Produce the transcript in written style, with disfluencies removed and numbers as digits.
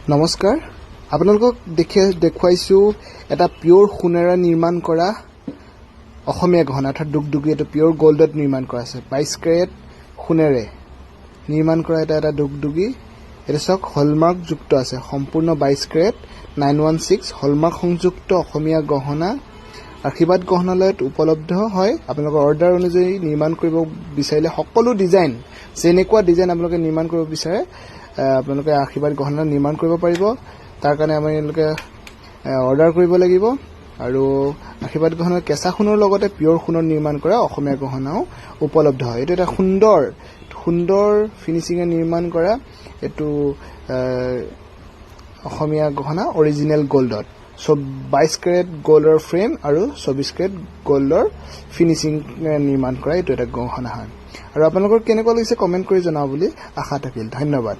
নমস্কাৰ আপোনালোকক দেখুৱাইছো এটা পিওৰ সোণেৰে নিৰ্মাণ কৰা অসমীয়া গহনা অৰ্থাৎ দুগদুগী এটা পিওৰ গোল্ডত নিৰ্মাণ কৰা আছে 22 ক্যাৰেট সোণেৰে নিৰ্মাণ কৰা এটা দুগদুগী এটা সক হলমাৰ্ক যুক্ত আছে সম্পূৰ্ণ 22 ক্যাৰেট 916 হলমাৰ্ক সংযুক্ত অসমীয়া গহনা আশীৰ্বাদ গহনালয়ত উপলব্ধ হয় আপোনালোকৰ অৰ্ডাৰ অনুযায়ী নিৰ্মাণ কৰিব বিচাৰিলে সকলো ডিজাইন যেনেকুৱা ডিজাইন আপোনালোকে নিৰ্মাণ কৰিব বিচাৰে আপোনালোকে আশীৰ্বাদ গহনা নিৰ্মাণ কৰিব পাৰিব তাৰ কাৰণে আপোনালোকে অৰ্ডাৰ কৰিব লাগিব আৰু আশীৰ্বাদ গহনাৰ কেঁচা সোণৰ লগতে পিওৰ সোণৰ নিৰ্মাণ কৰা অসমীয়া গহনাও উপলব্ধ হয় এটা সুন্দৰ ফিনিশিংে নিৰ্মাণ কৰা এটো অসমীয়া গহনা অৰিজিনাল গোল্ডত 22 ক্যাৰেট গোল্ডৰ ফ্ৰেম আৰু 24 ক্যাৰেট গোল্ডৰ ফিনিশিং নিৰ্মাণ কৰা এটো এটা গহনা হয় আৰু আপোনালোকৰ কেনেকুৱা লাগিছে কমেন্ট কৰি জনাব বুলি আশা থাকিল ধন্যবাদ